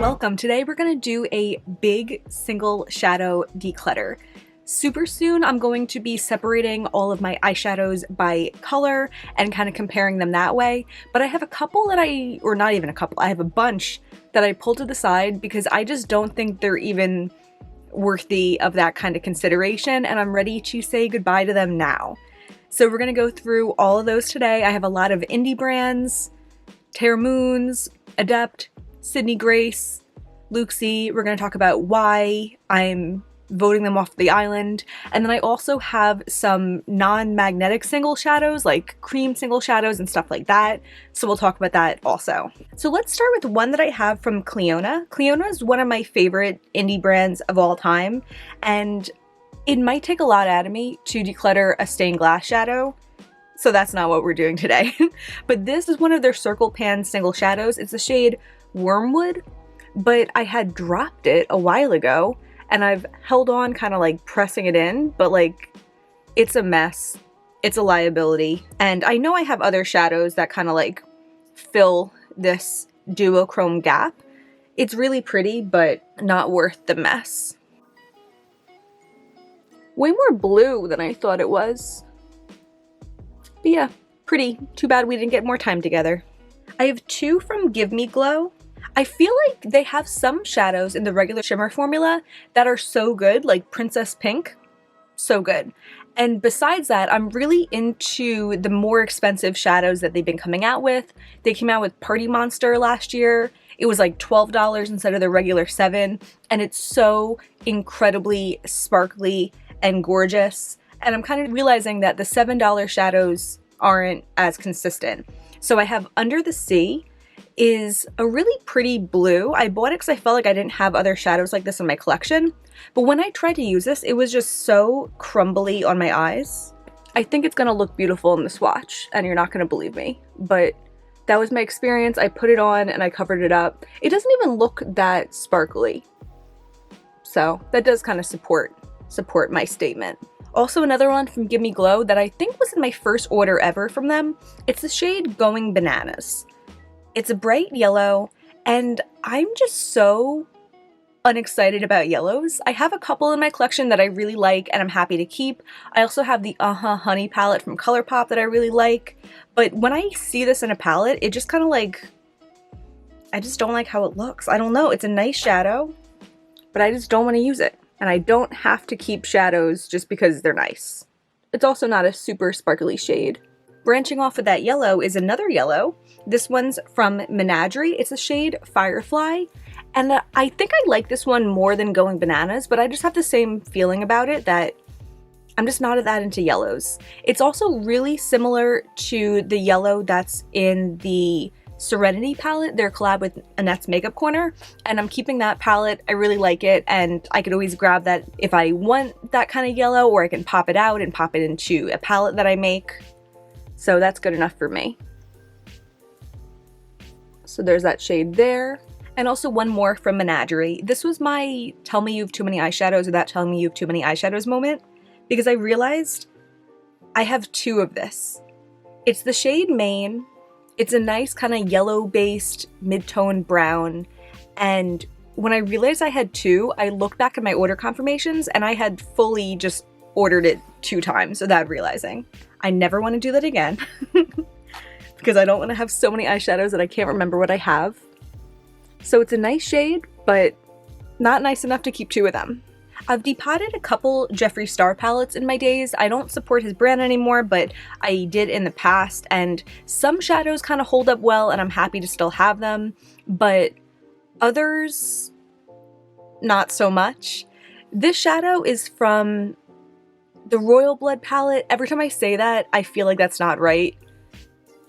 welcome. Today we're going to do a big single shadow declutter. Super soon I'm going to be separating all of my eyeshadows by color and kind of comparing them that way, but I have a couple that I have a bunch that I pulled to the side because I just don't think they're even worthy of that kind of consideration, and I'm ready to say goodbye to them now. So we're going to go through all of those today. I have a lot of indie brands, Terra Moons, Adept, Sydney Grace, Luxie. We're going to talk about why I'm voting them off the island. And then I also have some non-magnetic single shadows, like cream single shadows and stuff like that. So we'll talk about that also. So let's start with one that I have from Clionadh. Clionadh is one of my favorite indie brands of all time. And it might take a lot out of me to declutter a stained glass shadow. So that's not what we're doing today. But this is one of their circle pan single shadows. It's the shade Wormwood, but I had dropped it a while ago and I've held on kind of like pressing it in, but like it's a mess. It's a liability. And I know I have other shadows that kind of like fill this duochrome gap. It's really pretty, but not worth the mess. Way more blue than I thought it was. But yeah, pretty. Too bad we didn't get more time together. I have two from Give Me Glow. I feel like they have some shadows in the regular shimmer formula that are so good, like Princess Pink. So good. And besides that, I'm really into the more expensive shadows that they've been coming out with. They came out with Party Monster last year. It was like $12 instead of the regular $7. And it's so incredibly sparkly and gorgeous. And I'm kind of realizing that the $7 shadows aren't as consistent. So I have Under the Sea is a really pretty blue. I bought it because I felt like I didn't have other shadows like this in my collection. But when I tried to use this, it was just so crumbly on my eyes. I think it's going to look beautiful in the swatch, and you're not going to believe me. But that was my experience. I put it on and I covered it up. It doesn't even look that sparkly. So that does kind of support my statement. Also another one from Give Me Glow that I think was in my first order ever from them. It's the shade Going Bananas. It's a bright yellow, and I'm just so unexcited about yellows. I have a couple in my collection that I really like and I'm happy to keep. I also have the Honey palette from Colourpop that I really like. But when I see this in a palette, it just kind of like, I just don't like how it looks. I don't know. It's a nice shadow, but I just don't want to use it. And I don't have to keep shadows just because they're nice. It's also not a super sparkly shade. Branching off of that yellow is another yellow. This one's from Menagerie. It's the shade Firefly. And I think I like this one more than Going Bananas, but I just have the same feeling about it that I'm just not that into yellows. It's also really similar to the yellow that's in the Serenity palette, their collab with Annette's Makeup Corner, and I'm keeping that palette. I really like it, and I could always grab that if I want that kind of yellow, or I can pop it out and pop it into a palette that I make. So that's good enough for me. So there's that shade there. And also one more from Menagerie. This was my tell me you have too many eyeshadows without telling me you have too many eyeshadows moment, because I realized I have two of this. It's the shade Maine. It's a nice kind of yellow-based mid-tone brown, and when I realized I had two, I looked back at my order confirmations and I had fully just ordered it 2 times without realizing. I never want to do that again because I don't want to have so many eyeshadows that I can't remember what I have. So it's a nice shade, but not nice enough to keep 2 of them. I've depotted a couple Jeffree Star palettes in my days. I don't support his brand anymore, but I did in the past, and some shadows kind of hold up well and I'm happy to still have them, but others, not so much. This shadow is from the Royal Blood palette. Every time I say that, I feel like that's not right,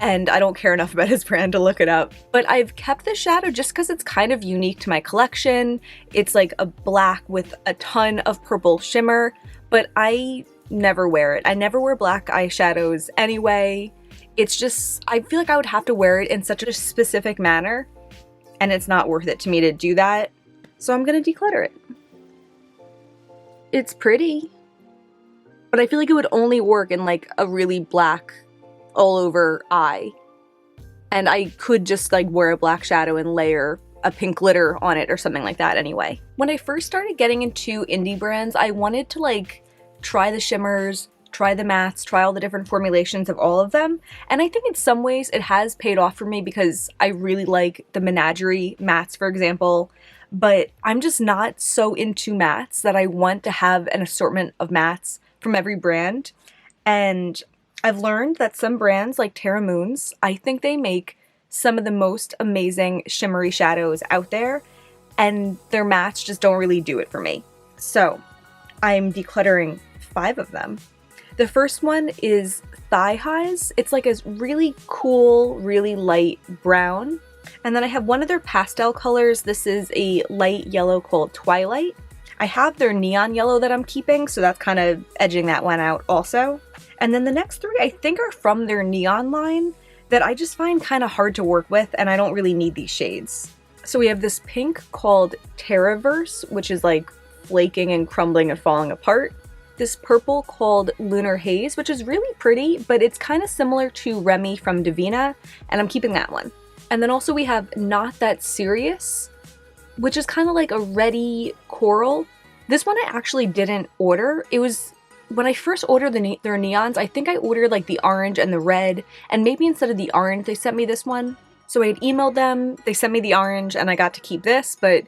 and I don't care enough about his brand to look it up. But I've kept this shadow just because it's kind of unique to my collection. It's like a black with a ton of purple shimmer, but I never wear it. I never wear black eyeshadows anyway. It's just, I feel like I would have to wear it in such a specific manner, and it's not worth it to me to do that. So I'm gonna declutter it. It's pretty, but I feel like it would only work in like a really black all over eye. And I could just like wear a black shadow and layer a pink glitter on it or something like that anyway. When I first started getting into indie brands, I wanted to like try the shimmers, try the mattes, try all the different formulations of all of them. And I think in some ways it has paid off for me because I really like the Menagerie mattes, for example, but I'm just not so into mattes that I want to have an assortment of mattes from every brand. And I've learned that some brands like Terra Moons, I think they make some of the most amazing shimmery shadows out there, and their mattes just don't really do it for me. So I'm decluttering 5 of them. The first one is Thigh Highs. It's like a really cool, really light brown. And then I have one of their pastel colors. This is a light yellow called Twilight. I have their neon yellow that I'm keeping, so that's kind of edging that one out also. And then the next 3 I think are from their neon line that I just find kind of hard to work with, and I don't really need these shades. So we have this pink called Terraverse, which is like flaking and crumbling and falling apart. This purple called Lunar Haze, which is really pretty, but it's kind of similar to Remy from Devinah, and I'm keeping that one. And then also we have Not That Serious, which is kind of like a reddy coral. This one I actually didn't order. It was, when I first ordered their neons, I think I ordered like the orange and the red, and maybe instead of the orange, they sent me this one. So I had emailed them, they sent me the orange, and I got to keep this, but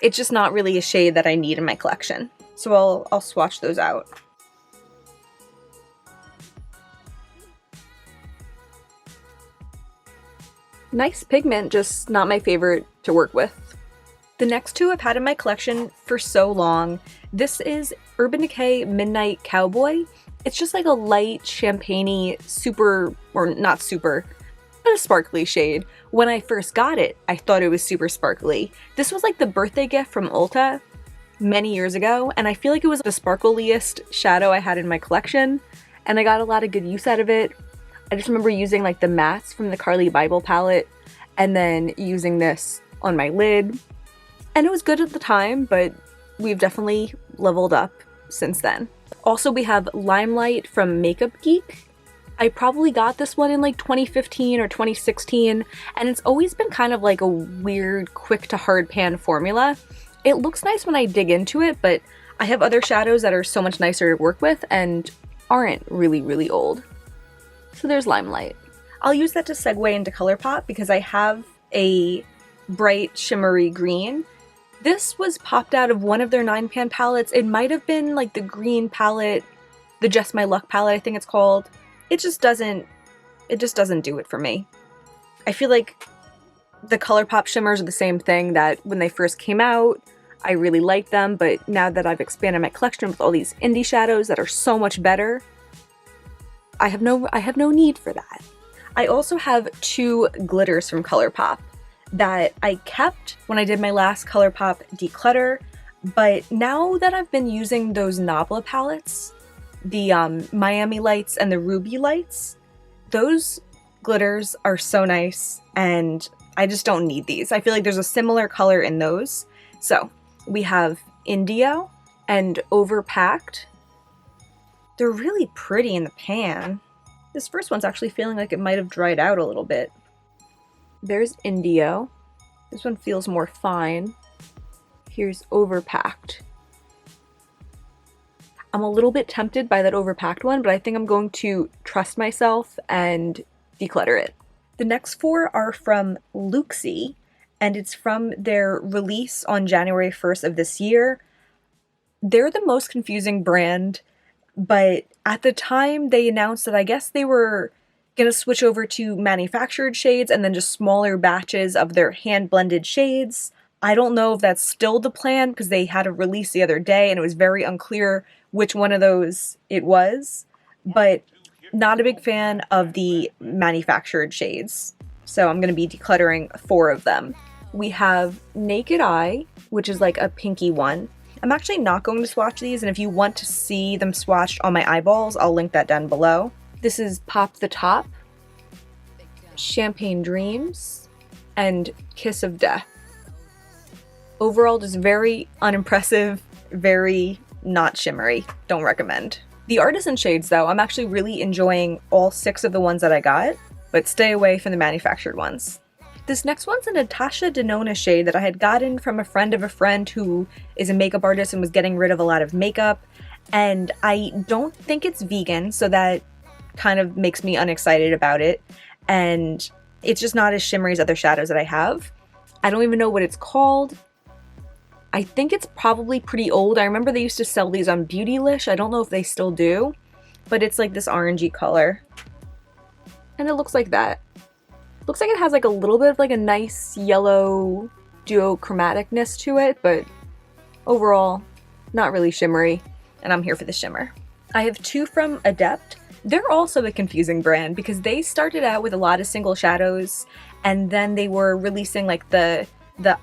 it's just not really a shade that I need in my collection. So I'll swatch those out. Nice pigment, just not my favorite to work with. The next 2 I've had in my collection for so long. This is Urban Decay Midnight Cowboy. It's just like a light champagne-y, super, or not super, but a sparkly shade. When I first got it, I thought it was super sparkly. This was like the birthday gift from Ulta many years ago, and I feel like it was the sparkliest shadow I had in my collection, and I got a lot of good use out of it. I just remember using like the mattes from the Carly Bible palette, and then using this on my lid. And it was good at the time, but we've definitely leveled up since then. Also, we have Limelight from Makeup Geek. I probably got this one in like 2015 or 2016, and it's always been kind of like a weird quick to hard pan formula. It looks nice when I dig into it, but I have other shadows that are so much nicer to work with and aren't really, really old. So there's Limelight. I'll use that to segue into Colourpop because I have a bright shimmery green. This was popped out of one of their 9-pan palettes. It might have been like the green palette, the Just My Luck palette I think it's called. It just doesn't do it for me. I feel like the Colourpop shimmers are the same thing, that when they first came out, I really liked them, but now that I've expanded my collection with all these indie shadows that are so much better, I have no need for that. I also have 2 glitters from Colourpop that I kept when I did my last Colourpop declutter, but now that I've been using those Nabla palettes, the Miami Lights and the Ruby Lights, those glitters are so nice, and I just don't need these. I feel like there's a similar color in those. So we have Indio and Overpacked. They're really pretty in the pan. This first one's actually feeling like it might have dried out a little bit. There's Indio. This one feels more fine. Here's Overpacked. I'm a little bit tempted by that Overpacked one, but I think I'm going to trust myself and declutter it. The next 4 are from Luxie, and it's from their release on January 1st of this year. They're the most confusing brand, but at the time they announced that I guess they were gonna switch over to manufactured shades and then just smaller batches of their hand-blended shades. I don't know if that's still the plan because they had a release the other day and it was very unclear which one of those it was, but not a big fan of the manufactured shades. So I'm gonna be decluttering 4 of them. We have Naked Eye, which is like a pinky one. I'm actually not going to swatch these, and if you want to see them swatched on my eyeballs, I'll link that down below. This is Pop the Top, Champagne Dreams, and Kiss of Death. Overall, just very unimpressive, very not shimmery. Don't recommend. The artisan shades, though, I'm actually really enjoying all 6 of the ones that I got, but stay away from the manufactured ones. This next one's a Natasha Denona shade that I had gotten from a friend of a friend who is a makeup artist and was getting rid of a lot of makeup. And I don't think it's vegan, so that kind of makes me unexcited about it. And it's just not as shimmery as other shadows that I have. I don't even know what it's called. I think it's probably pretty old. I remember they used to sell these on Beautylish. I don't know if they still do, but it's like this orangey color. And it looks like that. Looks like it has like a little bit of like a nice yellow duochromaticness to it, but overall, not really shimmery, and I'm here for the shimmer. I have two from Adept. They're also a confusing brand because they started out with a lot of single shadows, and then they were releasing like the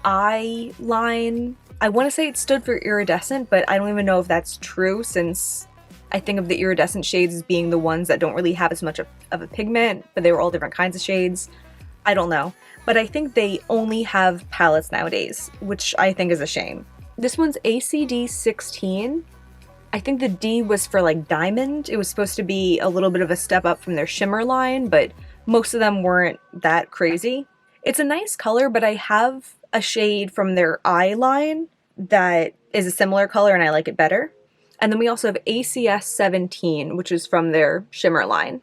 eye line. I want to say it stood for iridescent, but I don't even know if that's true, since I think of the iridescent shades as being the ones that don't really have as much of a pigment, but they were all different kinds of shades. I don't know, but I think they only have palettes nowadays, which I think is a shame. This one's ACD 16. I think the D was for like diamond. It was supposed to be a little bit of a step up from their shimmer line, but most of them weren't that crazy. It's a nice color, but I have a shade from their eye line that is a similar color and I like it better. And then we also have ACS 17, which is from their shimmer line.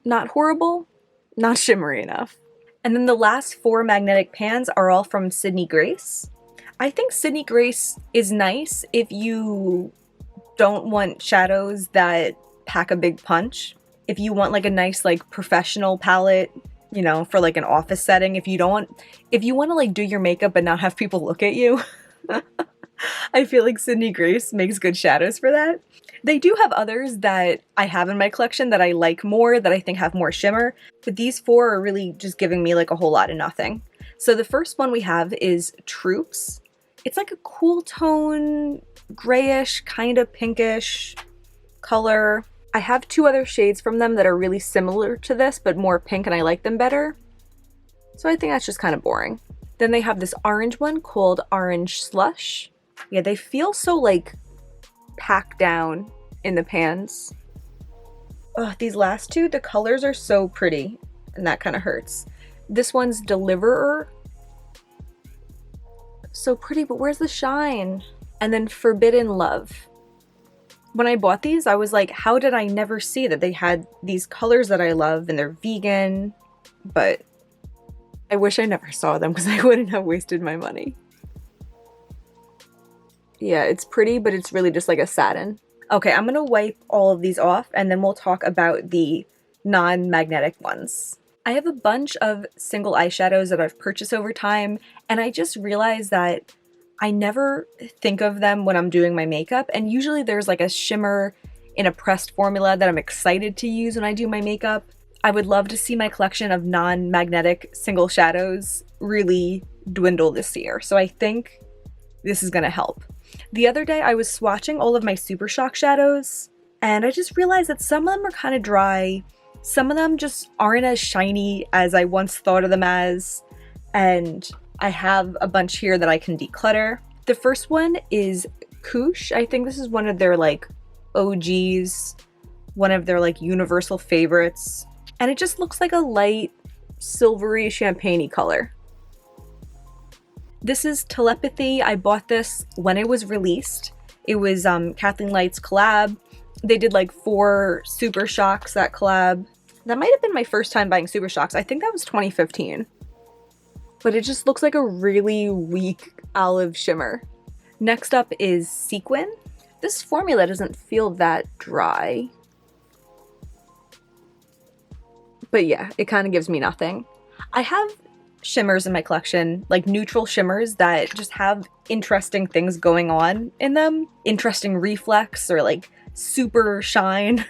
Not horrible, not shimmery enough. And then the last four magnetic pans are all from Sydney Grace. I think Sydney Grace is nice if you don't want shadows that pack a big punch. If you want like a nice like professional palette, you know, for like an office setting. If you want to like do your makeup but not have people look at you. I feel like Sydney Grace makes good shadows for that. They do have others that I have in my collection that I like more, that I think have more shimmer, but these four are really just giving me like a whole lot of nothing. So the first one we have is Troops. It's like a cool tone, grayish, kind of pinkish color. I have two other shades from them that are really similar to this, but more pink, and I like them better. So I think that's just kind of boring. Then they have this orange one called Orange Slush. Yeah, they feel so like packed down in the pans. Ugh, these last two, the colors are so pretty, and that kind of hurts. This one's Deliverer. So pretty, but where's the shine? And then Forbidden Love. When I bought these, I was like, how did I never see that they had these colors that I love and they're vegan? But I wish I never saw them because I wouldn't have wasted my money. Yeah, it's pretty, but it's really just like a satin. Okay, I'm gonna wipe all of these off and then we'll talk about the non-magnetic ones. I have a bunch of single eyeshadows that I've purchased over time, and I just realized that I never think of them when I'm doing my makeup, and usually there's like a shimmer in a pressed formula that I'm excited to use when I do my makeup. I would love to see my collection of non-magnetic single shadows really dwindle this year, so I think this is gonna help. The other day I was swatching all of my Super Shock shadows, and I just realized that some of them are kind of dry, some of them just aren't as shiny as I once thought of them as, and I have a bunch here that I can declutter. The first one is Koosh. I think this is one of their like OGs, one of their like universal favorites, and it just looks like a light silvery champagne-y color. This is Telepathy. I bought this when it was released. It was Kathleen Light's collab. They did like 4 Super Shocks, that collab. That might have been my first time buying Super Shocks. I think that was 2015. But it just looks like a really weak olive shimmer. Next up is Sequin. This formula doesn't feel that dry. But yeah, it kind of gives me nothing. I have shimmers in my collection, like neutral shimmers that just have interesting things going on in them. Interesting reflex or like super shine.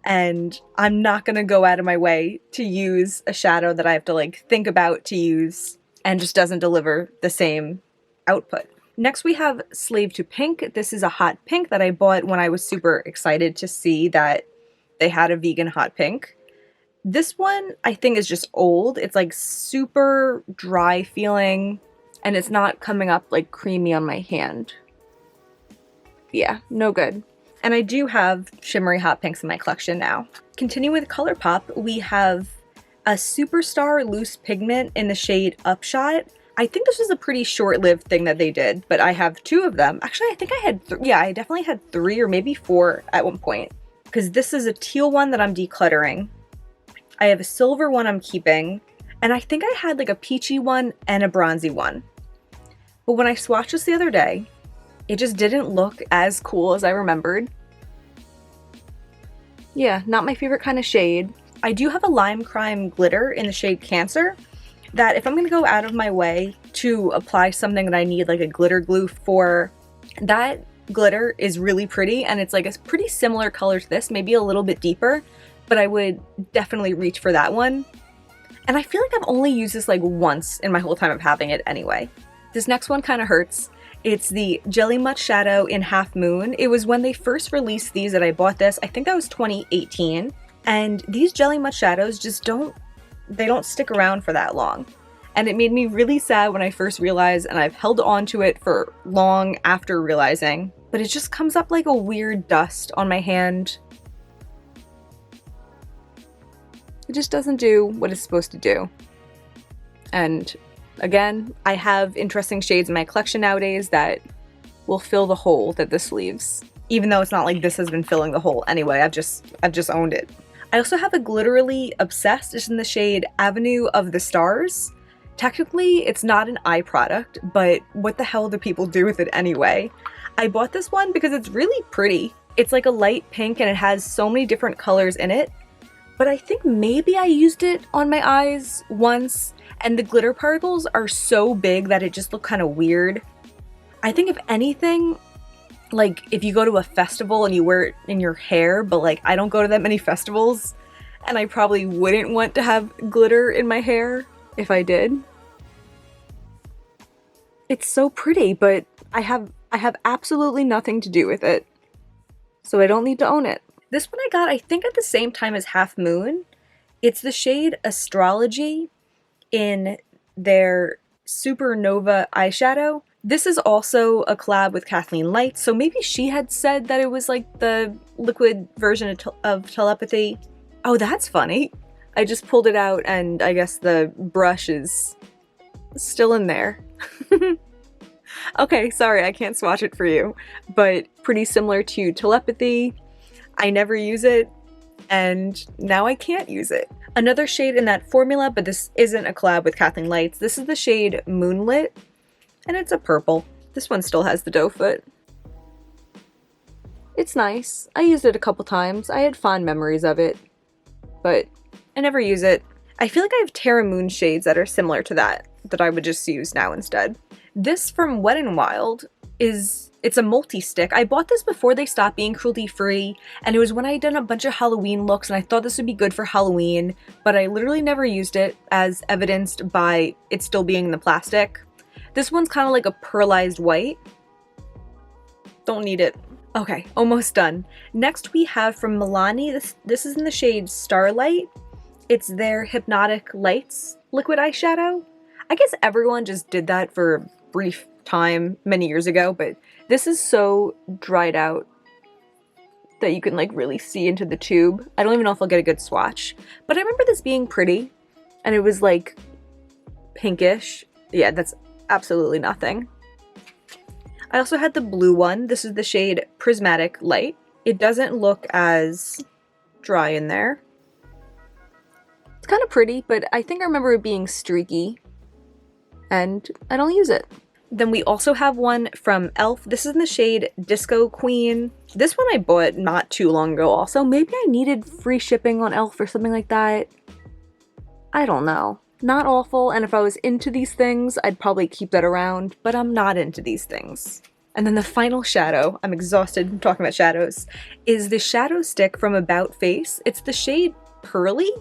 And I'm not gonna go out of my way to use a shadow that I have to like think about to use and just doesn't deliver the same output. Next we have Slave to Pink. This is a hot pink that I bought when I was super excited to see that they had a vegan hot pink. This one I think is just old. It's like super dry feeling and it's not coming up like creamy on my hand. Yeah, no good. And I do have shimmery hot pinks in my collection now. Continuing with Colourpop, we have a Superstar Loose Pigment in the shade Upshot. I think this was a pretty short-lived thing that they did, but I have 2 of them. Actually, I think I had, yeah, I definitely had 3 or maybe 4 at one point. Because this is a teal one that I'm decluttering. I have a silver one I'm keeping. And I think I had like a peachy one and a bronzy one. But when I swatched this the other day, it just didn't look as cool as I remembered. Yeah, not my favorite kind of shade. I do have a Lime Crime glitter in the shade Cancer that if I'm going to go out of my way to apply something that I need like a glitter glue for, that glitter is really pretty and it's like a pretty similar color to this, maybe a little bit deeper, but I would definitely reach for that one. And I feel like I've only used this like once in my whole time of having it anyway. This next one kind of hurts. It's the Jelly Mutt Shadow in Half Moon. It was when they first released these that I bought this. I think that was 2018. And these Jelly Mutt Shadows just don't stick around for that long. And it made me really sad when I first realized, and I've held on to it for long after realizing, but it just comes up like a weird dust on my hand. It just doesn't do what it's supposed to do. And again, I have interesting shades in my collection nowadays that will fill the hole that this leaves. Even though it's not like this has been filling the hole anyway, I've just owned it. I also have a Glitterily Obsessed. It's in the shade Avenue of the Stars. Technically, it's not an eye product, but what the hell do people do with it anyway? I bought this one because it's really pretty. It's like a light pink and it has so many different colors in it. But I think maybe I used it on my eyes once, and the glitter particles are so big that it just looked kind of weird. I think if anything, like if you go to a festival and you wear it in your hair, but like I don't go to that many festivals, and I probably wouldn't want to have glitter in my hair if I did. It's so pretty, but I have absolutely nothing to do with it, so I don't need to own it. This one I got, I think, at the same time as Half Moon. It's the shade Astrology in their Supernova eyeshadow. This is also a collab with Kathleen Light, so maybe she had said that it was like the liquid version of telepathy. Oh, that's funny. I just pulled it out and I guess the brush is still in there. Okay, sorry, I can't swatch it for you, but pretty similar to telepathy. I never use it, and now I can't use it. Another shade in that formula, but this isn't a collab with Kathleen Lights. This is the shade Moonlit, and it's a purple. This one still has the doe foot. It's nice. I used it a couple times. I had fond memories of it, but I never use it. I feel like I have Terra Moons shades that are similar to that I would just use now instead. This from Wet n Wild it's a multi-stick. I bought this before they stopped being cruelty-free, and it was when I had done a bunch of Halloween looks, and I thought this would be good for Halloween, but I literally never used it, as evidenced by it still being in the plastic. This one's kind of like a pearlized white. Don't need it. Okay, almost done. Next we have from Milani, this is in the shade Starlight. It's their Hypnotic Lights liquid eyeshadow. I guess everyone just did that for a brief time many years ago, but this is so dried out that you can like really see into the tube. I don't even know if I'll get a good swatch, but I remember this being pretty, and it was like pinkish. Yeah, that's absolutely nothing. I also had the blue one. This is the shade Prismatic Light. It doesn't look as dry in there. It's kind of pretty, but I think I remember it being streaky, and I don't use it. Then we also have one from e.l.f. This is in the shade Disco Queen. This one I bought not too long ago also. Maybe I needed free shipping on e.l.f. or something like that. I don't know. Not awful, and if I was into these things, I'd probably keep that around, but I'm not into these things. And then the final shadow, I'm exhausted from talking about shadows, is the shadow stick from About Face. It's the shade Pearly.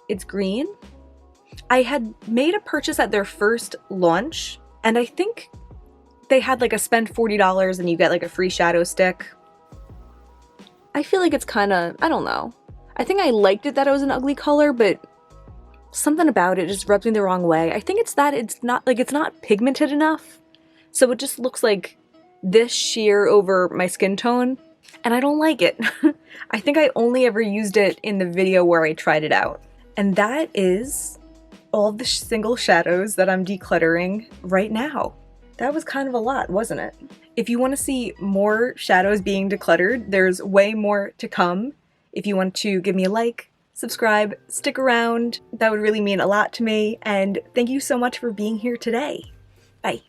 It's green. I had made a purchase at their first launch, and I think they had like a spend $40 and you get like a free shadow stick. I feel like it's kind of, I don't know. I think I liked it that it was an ugly color, but something about it just rubs me the wrong way. I think it's that it's not pigmented enough, so it just looks like this sheer over my skin tone, and I don't like it. I think I only ever used it in the video where I tried it out. And that is all of the single shadows that I'm decluttering right now. That was kind of a lot, wasn't it? If you want to see more shadows being decluttered, there's way more to come. If you want to give me a like, subscribe, stick around, that would really mean a lot to me, and thank you so much for being here today. Bye.